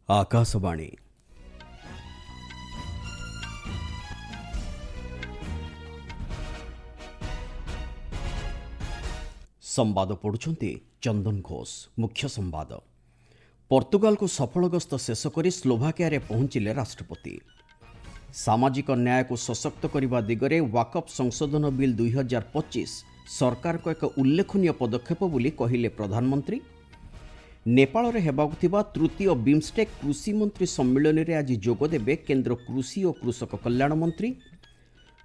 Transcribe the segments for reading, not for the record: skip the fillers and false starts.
आकाशवाणी संवाद पढ़ुछंती चंदन घोष। मुख्य संवाद। पोर्तुगाल को सफल गस्त शेष कर स्लोभाकिया रे पहुंचिले राष्ट्रपति। सामाजिक न्याय को सशक्त करने दिगरे वाकफ संशोधन बिल 2025 सरकार को एक उल्लेखनीय पदक्षेप बोली कहिले प्रधानमंत्री। नेपाल रे हेबाकु थिबा तृतीय बिम्स्टेक कृषि मंत्री सम्मेलन रे आज जोगदेबे केंद्र कृषि और कृषक कल्याण मंत्री।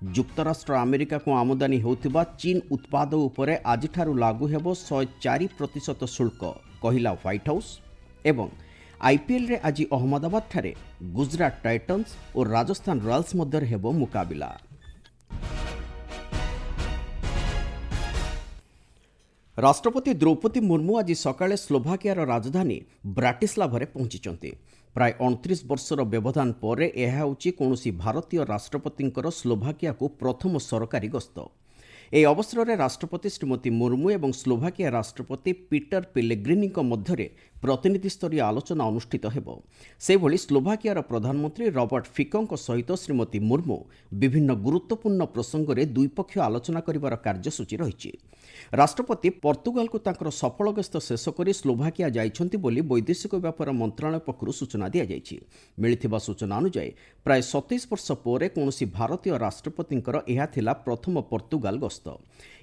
युक्तराष्ट्र अमेरिका को आमदानी होउथिबा चीन उत्पाद उपरे आजिठारु लागू हेबो 104% शुल्क कहिला व्हाइट हाउस। एवं आईपीएल रे आज अहमदाबाद ठारे गुजरात टाइटन्स और राजस्थान रॉयल्स मध्य हेबो मुकाबिला। राष्ट्रपति द्रौपदी मुर्मू आज सकाळे स्लोभाकियार राजधानी ब्राटिस्लाभारे पहुंचिचंती। प्राय 29 वर्षर व्यवधान पर यह होची कौनसी भारतीय राष्ट्रपतिंकर स्लोभाकिया को प्रथम सरकारी गस्त। ए अवसर में राष्ट्रपति श्रीमती मुर्मू एवं स्लोभाकिया राष्ट्रपति पीटर पेलेग्रिनी मध्य प्रतिनिधि स्तरीय आलोचना अनुष्ठित हेबो। सेभली स्लोभाकियार प्रधानमंत्री रॉबर्ट फिकों सहित श्रीमती मुर्मू विभिन्न गुरुत्वपूर्ण प्रसंग में द्विपक्षीय आलोचना करिवार कार्यसूची रही। राष्ट्रपति पोर्तुगाल को तांकर सफल गस्त शेष कर स्लोभाकिया जाइछंती बोली वैदेशिक व्यापार मंत्रालय पक्षरु सूचना दिया जाइछि। मिलिथिबा सूचना अनुसार प्राय 27 वर्ष पर कौनसी भारतीय राष्ट्रपतिंकर एहा थिला प्रथम पोर्तुगाल गस्त।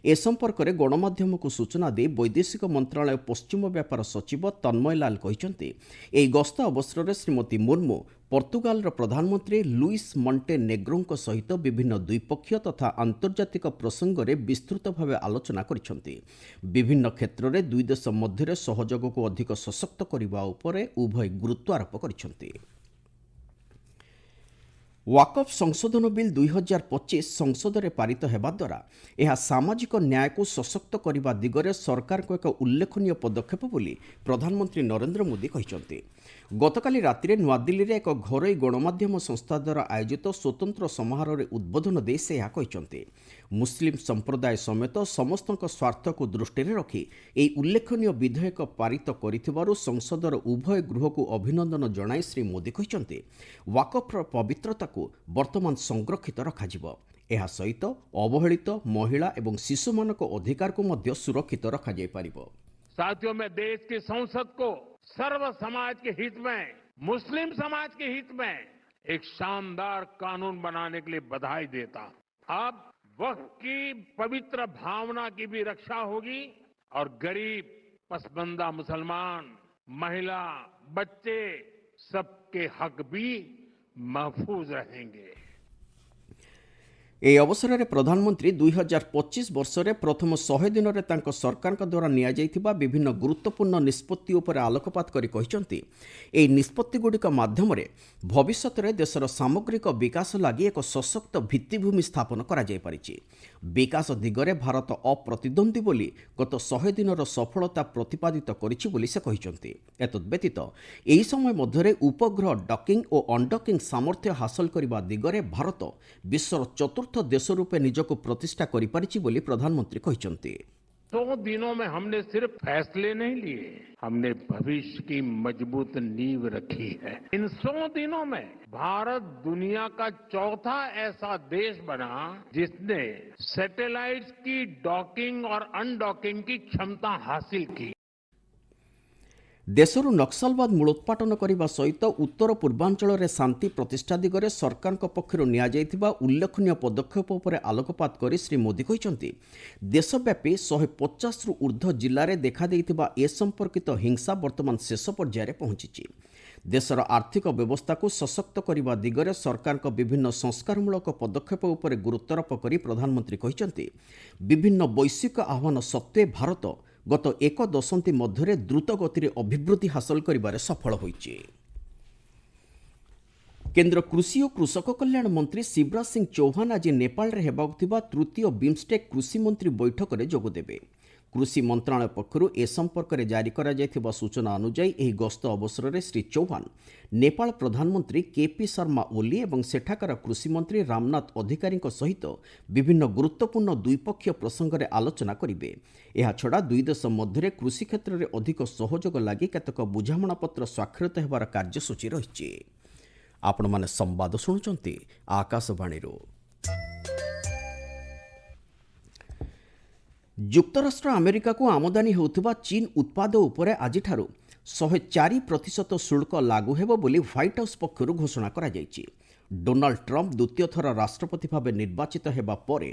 ए संपर्क में गणमाध्यम को सूचना दे वैदेशिक मंत्रालय पश्चिम व्यापार सचिव तन्मय लाल कहिसंती एही गस्त अवसर में श्रीमती मुर्मू पोर्तुगाल प्रधानमंत्री लुइस मॉन्टे नेग्रों सहित विभिन्न द्विपक्षीय तथा आंतर्जातिक प्रसंग में विस्तृत भाव आलोचना करिसंती। विभिन्न क्षेत्र में दुई देश मध्य सहयोग को अधिक सशक्त करने उपरे उभय गुरुत्व आरोप करिसंती। वाकफ संशोधन बिल 2025 संसद में पारित हेबा द्वारा यह सामाजिक न्याय को सशक्त करने दिगरे सरकार को एक उल्लेखनीय पदक्षेप बोली प्रधानमंत्री नरेंद्र मोदी कहिसंती। गतकाली रातिरे नुआदिल्ली रे एक घरोई गणमाध्यम संस्था द्वारा आयोजित स्वतंत्र समारोह रे उद्बोधन दे से यह कहिसंती। मुस्लिम संप्रदाय समेत समस्त स्वार्थ को दृष्टि रखी एक उल्लेखनीय विधेयक पारित करिथिबारु संसदर उभय गृह को अभिनंदन जणाई श्री मोदी कहिसंती वाकफर पवित्रता को वर्तमान संरक्षित रखाजिबो। एहा सहित अवहेलित महिला एवं शिशु मानक अधिकार को मध्य सुरक्षित रखा जाय परिबो। साथियों, मैं देश की संसद को सर्व समाज के हित में, मुस्लिम समाज के हित में एक शानदार कानून बनाने के लिए बधाई देता हूं। अब वक्त की पवित्र भावना की भी रक्षा होगी और गरीब, पसबंदा मुसलमान, महिला, बच्चे सबके हक भी महफूज रहेंगे। ए अवसर में प्रधानमंत्री 2025 वर्ष में प्रथम 100 दिन में तांको सरकार द्वारा निया जाइथिबा विभिन्न गुरुत्वपूर्ण निष्पत्ति उपर आलोकपात करी कहिसंती ए निष्पत्ति गुडिक माध्यम रे भविष्यत रे देशर सामग्रिक विकास लागि एक सशक्त भित्तिभूमि स्थापन करा जाय परिछि। विकास दिगरे भारत अप्रतिद्वंदी बोली गत 100 दिनर सफलता प्रतिपादित करिछि बोली से कहिसंती। एतद व्यतीत एही समय मध्यरे उपग्रह डकिंग और अनडकिंग सामर्थ्य हासिल करबा दिगरे भारत विश्वर चतुर्थ देश रूपे निजको प्रतिष्ठा करि परिछि बोली प्रधानमंत्री कहिसंती। 100 दिनों में हमने सिर्फ फैसले नहीं लिए, हमने भविष्य की मजबूत नींव रखी है। इन 100 दिनों में भारत दुनिया का चौथा ऐसा देश बना जिसने सैटेलाइट्स की डॉकिंग और अनडॉकिंग की क्षमता हासिल की। देशरू नक्सलवाद मूलोत्पाटन करने सहित उत्तर पूर्वांचल में शांति प्रतिष्ठा दिगरे सरकार पक्षर नियाଯାଇଥିବା उल्लेखनीय पदक्षेप पर आलोकपात कर श्री मोदी कहिसंती देशव्यापी 150 रु ऊर्ध्व जिले में देखा ए संपर्कित हिंसा वर्तमान शेष पर्यायर पहुंची। देशर आर्थिक व्यवस्था को सशक्त करने दिगरे सरकार विभिन्न संस्कारमूलक पदक्षेप उपर गुरुत्वारोप कर प्रधानमंत्री कहिसंती विभिन्न वैश्विक आह्वान सत्वे भारत गत एक दशंधि मध्य द्रुत गति अभिवृद्धि हासिल करिबारे सफल होइछि। केंद्र कृषि और कृषक कल्याण मंत्री शिवराज सिंह चौहान आज नेपाल रे हेबाकु थिबा तृतीय बिम्स्टेक कृषि मंत्री बैठक में जोगदेबे। କୃଷି ମନ୍ତ୍ରଣାଳୟ ପକ୍ଷରୁ ଏ ସମ୍ପର୍କରେ ଜାରି କରାଯାଇଥିବା ସୂଚନା ଅନୁଯାୟୀ ଏହି ଗସ୍ତ ଅବସରରେ ଶ୍ରୀ ଚୌହାନ ନେପାଳ ପ୍ରଧାନମନ୍ତ୍ରୀ କେପି ଶର୍ମା ଓଲି ଏବଂ ସେଠାକାର କୃଷିମନ୍ତ୍ରୀ ରାମନାଥ ଅଧିକାରୀଙ୍କ ସହିତ ବିଭିନ୍ନ ଗୁରୁତ୍ୱପୂର୍ଣ୍ଣ ଦ୍ୱିପକ୍ଷୀୟ ପ୍ରସଙ୍ଗରେ ଆଲୋଚନା କରିବେ। ଏହାଛଡ଼ା ଦୁଇ ଦେଶ ମଧ୍ୟରେ କୃଷି କ୍ଷେତ୍ରରେ ଅଧିକ ସହଯୋଗ ଲାଗି କେତେକ ବୁଝାମଣାପତ୍ର ସ୍ୱାକ୍ଷରିତ ହେବାର କାର୍ଯ୍ୟସୂଚୀ ରହିଛି। ଆପଣମାନେ ସମ୍ବାଦ ଶୁଣୁଛନ୍ତି ଆକାଶବାଣୀରୁ। ଯୁକ୍ତରାଷ୍ଟ୍ର ଆମେରିକାକୁ ଆମଦାନୀ ହେଉଥିବା ଚୀନ ଉତ୍ପାଦ ଉପରେ ଆଜିଠାରୁ 104% ଶୁଳ୍କ ଲାଗୁ ହେବ ବୋଲି ହ୍ୱାଇଟ୍ ହାଉସ୍ ପକ୍ଷରୁ ଘୋଷଣା କରାଯାଇଛି। ଡୋନାଲ୍ଡ ଟ୍ରମ୍ପ ଦ୍ୱିତୀୟ ଥର ରାଷ୍ଟ୍ରପତି ଭାବେ ନିର୍ବାଚିତ ହେବା ପରେ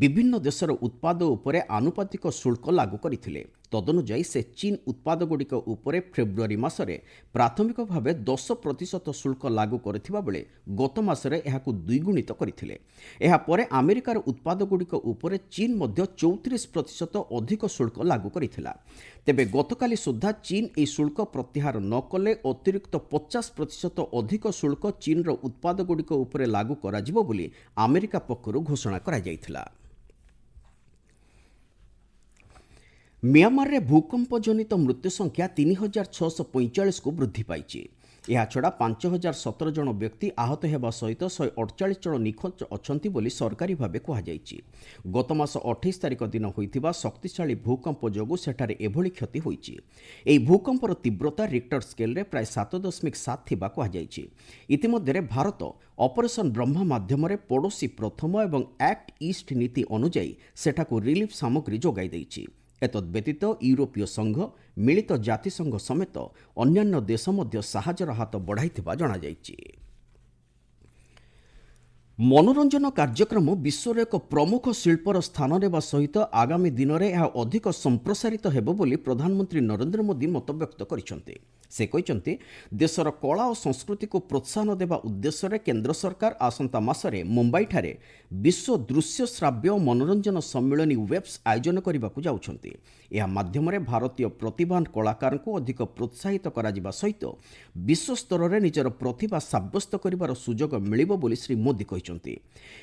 ବିଭିନ୍ନ ଦେଶର ଉତ୍ପାଦ ଉପରେ ଆନୁପାତିକ ଶୁଳ୍କ ଲାଗୁ କରିଥିଲେ। ତଦନୁଯାୟୀ ସେ ଚୀନ ଉତ୍ପାଦଗୁଡ଼ିକ ଉପରେ ଫେବୃଆରୀ ମାସରେ ପ୍ରାଥମିକ ଭାବେ 10% ଶୁଳ୍କ ଲାଗୁ କରିଥିବା ବେଳେ ଗତ ମାସରେ ଏହାକୁ ଦ୍ୱିଗୁଣିତ କରିଥିଲେ। ଏହାପରେ ଆମେରିକାର ଉତ୍ପାଦଗୁଡ଼ିକ ଉପରେ ଚୀନ ମଧ୍ୟ 34% ଅଧିକ ଶୁଳ୍କ ଲାଗୁ କରିଥିଲା। ତେବେ ଗତକାଲି ସୁଦ୍ଧା ଚୀନ ଏହି ଶୁଳ୍କ ପ୍ରତ୍ୟାହାର ନ କଲେ ଅତିରିକ୍ତ 50% ଅଧିକ ଶୁଳ୍କ ଚୀନର ଉତ୍ପାଦଗୁଡ଼ିକ ଉପରେ ଲାଗୁ କରାଯିବ ବୋଲି ଆମେରିକା ପକ୍ଷରୁ ଘୋଷଣା କରାଯାଇଥିଲା। ମିଆଁମାରରେ ଭୂକମ୍ପ ଜନିତ ମୃତ୍ୟୁ ସଂଖ୍ୟା 3645କୁ ବୃଦ୍ଧି ପାଇଛି। ଏହାଛଡ଼ା 5017 ଜଣ ବ୍ୟକ୍ତି ଆହତ ହେବା ସହିତ 148 ଜଣ ନିଖୋଜ ଅଛନ୍ତି ବୋଲି ସରକାରୀ ଭାବେ କୁହାଯାଇଛି। ଗତ ମାସ 28 ତାରିଖ ଦିନ ହୋଇଥିବା ଶକ୍ତିଶାଳୀ ଭୂକମ୍ପ ଯୋଗୁଁ ସେଠାରେ ଏଭଳି କ୍ଷତି ହୋଇଛି। ଏହି ଭୂକମ୍ପର ତୀବ୍ରତା ରିକ୍ଟର ସ୍କେଲରେ ପ୍ରାୟ 7.7 ଥିବା କୁହାଯାଇଛି। ଇତିମଧ୍ୟରେ ଭାରତ ଅପରେସନ୍ ବ୍ରହ୍ମା ମାଧ୍ୟମରେ ପଡ଼ୋଶୀ ପ୍ରଥମ ଏବଂ ଆକ୍ଟ ଇଷ୍ଟ ନୀତି ଅନୁଯାୟୀ ସେଠାକୁ ରିଲିଫ୍ ସାମଗ୍ରୀ ଯୋଗାଇ ଦେଇଛି। ଏତଦ୍ବ୍ୟତୀତ ୟୁରୋପୀୟ ସଂଘ, ମିଳିତ ଜାତିସଂଘ ସମେତ ଅନ୍ୟାନ୍ୟ ଦେଶ ମଧ୍ୟ ସାହାଯ୍ୟର ହାତ ବଢ଼ାଇଥିବା ଜଣାଯାଇଛି। ମନୋରଞ୍ଜନ କାର୍ଯ୍ୟକ୍ରମ ବିଶ୍ୱର ଏକ ପ୍ରମୁଖ ଶିଳ୍ପର ସ୍ଥାନ ନେବା ସହିତ ଆଗାମୀ ଦିନରେ ଏହା ଅଧିକ ସମ୍ପ୍ରସାରିତ ହେବ ବୋଲି ପ୍ରଧାନମନ୍ତ୍ରୀ ନରେନ୍ଦ୍ର ମୋଦି ମତବ୍ୟକ୍ତ କରିଛନ୍ତି। ସେ କହିଛନ୍ତି ଦେଶର କଳା ଓ ସଂସ୍କୃତିକୁ ପ୍ରୋତ୍ସାହନ ଦେବା ଉଦ୍ଦେଶ୍ୟରେ କେନ୍ଦ୍ର ସରକାର ଆସନ୍ତା ମାସରେ ମୁମ୍ବାଇଠାରେ ବିଶ୍ୱ ଦୃଶ୍ୟ ଶ୍ରାବ୍ୟ ଓ ମନୋରଞ୍ଜନ ସମ୍ମିଳନୀ ୱେବ୍ସ ଆୟୋଜନ କରିବାକୁ ଯାଉଛନ୍ତି। ଏହା ମାଧ୍ୟମରେ ଭାରତୀୟ ପ୍ରତିଭାନ କଳାକାରଙ୍କୁ ଅଧିକ ପ୍ରୋତ୍ସାହିତ କରାଯିବା ସହିତ ବିଶ୍ୱସ୍ତରରେ ନିଜର ପ୍ରତିଭା ସାବ୍ୟସ୍ତ କରିବାର ସୁଯୋଗ ମିଳିବ ବୋଲି ଶ୍ରୀ ମୋଦି କହିଛନ୍ତି।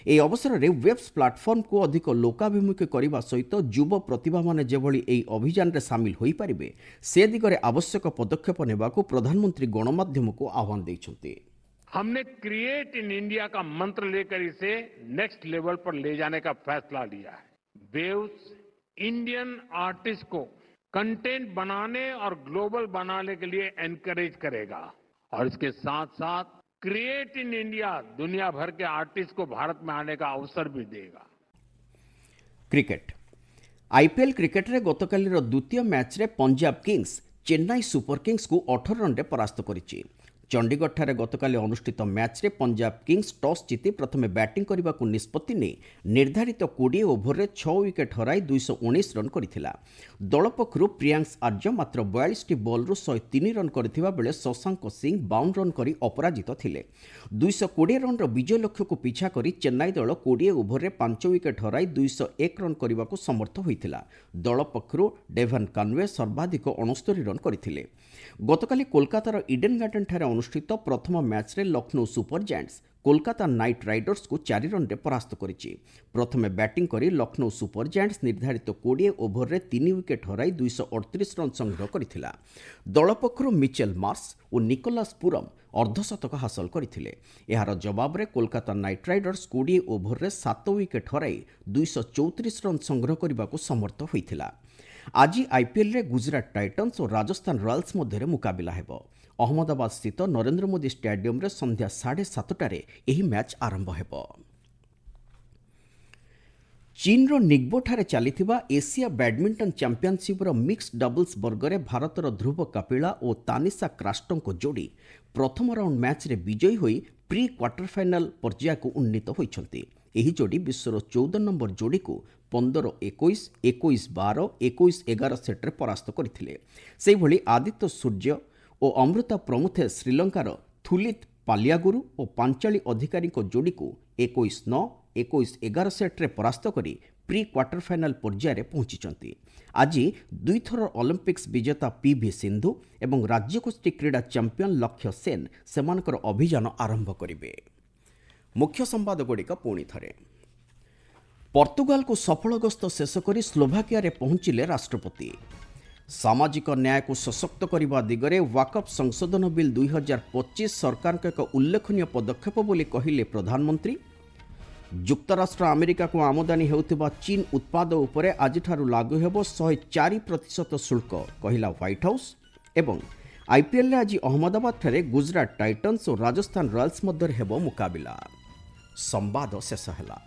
ଏହି ଅବସରରେ ୱେବ୍ସ ପ୍ଲାଟଫର୍ମକୁ ଅଧିକ ଲୋକାଭିମୁଖୀ କରିବା ସହିତ ଯୁବ ପ୍ରତିଭାମାନେ ଯେଭଳି ଏହି ଅଭିଯାନରେ ସାମିଲ ହୋଇପାରିବେ ସେ ଦିଗରେ ଆବଶ୍ୟକ ପଦକ୍ଷେପ ନେବାକୁ ପ୍ରଧାନମନ୍ତ୍ରୀ ଗଣମାଧ୍ୟମକୁ ଆହ୍ୱାନ ଦେଇଛନ୍ତି। हमने क्रिएट इन इंडिया का मंत्र लेकर इसे नेक्स्ट लेवल पर ले जाने का फैसला लिया है। वेव्स इंडियन आर्टिस्ट को कंटेंट बनाने और ग्लोबल बनाने के लिए एनकरेज करेगा और इसके साथ साथ क्रिएट इन इंडिया दुनिया भर के आर्टिस्ट को भारत में आने का अवसर भी देगा। क्रिकेट आईपीएल क्रिकेटରେ ଗତକାଲିର ଦ୍ୱିତୀୟ ମ୍ୟାଚ୍ରେ ପଞ୍ଜାବ କିଙ୍ଗ୍ସ ଚେନ୍ନାଇ ସୁପର କିଙ୍ଗ୍ସକୁ 18 ରନ୍ରେ ପରାସ୍ତ କରିଛି। ଚଣ୍ଡିଗଡ଼ଠାରେ ଗତକାଲି ଅନୁଷ୍ଠିତ ମ୍ୟାଚ୍ରେ ପଞ୍ଜାବ କିଙ୍ଗ୍ସ ଟସ୍ ଜିତି ପ୍ରଥମେ ବ୍ୟାଟିଂ କରିବାକୁ ନିଷ୍ପତ୍ତି ନେଇ ନିର୍ଦ୍ଧାରିତ 20 ଓଭରରେ 6 ୱିକେଟ୍ ହରାଇ 219 ରନ୍ କରିଥିଲା। ଦଳ ପକ୍ଷରୁ ପ୍ରିୟାଂଶ ଆର୍ଯ୍ୟ ମାତ୍ର 42ଟି ବଲ୍ରୁ 103 ରନ୍ କରିଥିବା ବେଳେ ଶଶାଙ୍କ ସିଂ 52 ରନ୍ କରି ଅପରାଜିତ ଥିଲେ। 220 ରନ୍ର ବିଜୟ ଲକ୍ଷ୍ୟକୁ ପିଛା କରି ଚେନ୍ନାଇ ଦଳ 20 ଓଭରରେ 5 ୱିକେଟ୍ ହରାଇ 201 ରନ୍ କରିବାକୁ ସମର୍ଥ ହୋଇଥିଲା। ଦଳ ପକ୍ଷରୁ ଡେଭନ୍ କନ୍ୱେ ସର୍ବାଧିକ 69 ରନ୍ କରିଥିଲେ। ଗତକାଲି କୋଲକାତାର ଇଡେନ୍ ଗାର୍ଡେନ୍ଠାରେ ଅନୁଷ୍ଠିତ ପ୍ରଥମ ମ୍ୟାଚ୍ରେ Lucknow super giants Kolkata knight ରାଇଡର୍ସକୁ 4 ରନ୍ରେ ପରାସ୍ତ କରିଛି। ପ୍ରଥମେ ବ୍ୟାଟିଂ କରି ଲକ୍ଷ୍ନୌ ସୁପର ଜାଏଣ୍ଟସ୍ ନିର୍ଦ୍ଧାରିତ 20 ଓଭରରେ 3 ୱିକେଟ୍ ହରାଇ 238 ରନ୍ ସଂଗ୍ରହ କରିଥିଲା। ଦଳ ପକ୍ଷରୁ ମିଚେଲ୍ ମାର୍ସ ଓ ନିକୋଲାସ୍ ପୁରମ୍ ଅର୍ଦ୍ଧଶତକ ହାସଲ କରିଥିଲେ। ଏହାର ଜବାବରେ କୋଲକାତା ନାଇଟ୍ ରାଇଡର୍ସ 20 ଓଭରରେ 7 ୱିକେଟ୍ ହରାଇ 234 ରନ୍ ସଂଗ୍ରହ କରିବାକୁ ସମର୍ଥ ହୋଇଥିଲା। ଆଜି ଆଇପିଏଲ୍ରେ ଗୁଜରାଟ ଟାଇଟନ୍ସ ଓ ରାଜସ୍ଥାନ ରୟାଲ୍ସ ମଧ୍ୟରେ ମୁକାବିଲା ହେବ। ଅହମ୍ମଦାବାଦ ସ୍ଥିତ ନରେନ୍ଦ୍ର ମୋଦି ଷ୍ଟାଡିୟମରେ ସନ୍ଧ୍ୟା 7:30ଟାରେ ଏହି ମ୍ୟାଚ୍ ଆରମ୍ଭ ହେବ। ଚୀନର ନିଗ୍ବୋଠାରେ ଚାଲିଥିବା ଏସିଆ ବ୍ୟାଡମିଣ୍ଟନ ଚାମ୍ପିୟନସିପ୍ର ମିକ୍ସଡ ଡବଲ୍ସ ବର୍ଗରେ ଭାରତର ଧ୍ରୁବ କପିଳା ଓ ତାନିସା କ୍ରାଷ୍ଟଙ୍କ ଯୋଡ଼ି ପ୍ରଥମ ରାଉଣ୍ଡ ମ୍ୟାଚ୍ରେ ବିଜୟୀ ହୋଇ ପ୍ରି କ୍ୱାର୍ଟର ଫାଇନାଲ୍ ପର୍ଯ୍ୟାୟକୁ ଉନ୍ନୀତ ହୋଇଛନ୍ତି। ଏହି ଯୋଡ଼ି ବିଶ୍ୱର 14 ନମ୍ବର ଯୋଡ଼ିକୁ 15-21, 21-12, 21-11 ସେଟ୍ରେ ପରାସ୍ତ କରିଥିଲେ। ସେହିଭଳି ଆଦିତ୍ୟ ସୂର୍ଯ୍ୟ ଓ ଅମୃତା ପ୍ରମୁଥେ ଶ୍ରୀଲଙ୍କାର ଥୁଲିତ ପାଲିଆଗୁରୁ ଓ ପାଞ୍ଚାଳି ଅଧିକାରୀଙ୍କ ଯୋଡ଼ିକୁ 21-9, 21-11 ସେଟ୍ରେ ପରାସ୍ତ କରି ପ୍ରି କ୍ୱାର୍ଟର ଫାଇନାଲ୍ ପର୍ଯ୍ୟାୟରେ ପହଞ୍ଚିଛନ୍ତି। ଆଜି ଦୁଇଥର ଅଲିମ୍ପିକ୍ସ ବିଜେତା ପିଭି ସିନ୍ଧୁ ଏବଂ ରାଜ୍ୟଗୋଷ୍ଠୀ କ୍ରୀଡ଼ା ଚାମ୍ପିୟନ ଲକ୍ଷ୍ୟ ସେନ୍ ସେମାନଙ୍କର ଅଭିଯାନ ଆରମ୍ଭ କରିବେ। ମୁଖ୍ୟ ସମ୍ବାଦଗୁଡ଼ିକ ପୁଣି ଥରେ। ପର୍ତ୍ତୁଗାଲକୁ ସଫଳ ଗସ୍ତ ଶେଷ କରି ସ୍ଲୋଭାକିଆରେ ପହଞ୍ଚିଲେ ରାଷ୍ଟ୍ରପତି। ସାମାଜିକ ନ୍ୟାୟକୁ ସଶକ୍ତ କରିବା ଦିଗରେ ୱାକଫ୍ ସଂଶୋଧନ ବିଲ୍ 2025 ସରକାରଙ୍କ ଏକ ଉଲ୍ଲେଖନୀୟ ପଦକ୍ଷେପ ବୋଲି କହିଲେ ପ୍ରଧାନମନ୍ତ୍ରୀ। ଯୁକ୍ତରାଷ୍ଟ୍ର ଆମେରିକାକୁ ଆମଦାନୀ ହେଉଥିବା ଚୀନ ଉତ୍ପାଦ ଉପରେ ଆଜିଠାରୁ ଲାଗୁ ହେବ 104% ଶୁଳ୍କ, କହିଲା ହ୍ୱାଇଟ୍ ହାଉସ୍। ଏବଂ ଆଇପିଏଲ୍ରେ ଆଜି ଅହମ୍ମଦାବାଦଠାରେ ଗୁଜରାଟ ଟାଇଟନ୍ସ ଓ ରାଜସ୍ଥାନ ରୟାଲ୍ସ ମଧ୍ୟରେ ହେବ ମୁକାବିଲା। ସମ୍ବାଦ ଶେଷ ହେଲା।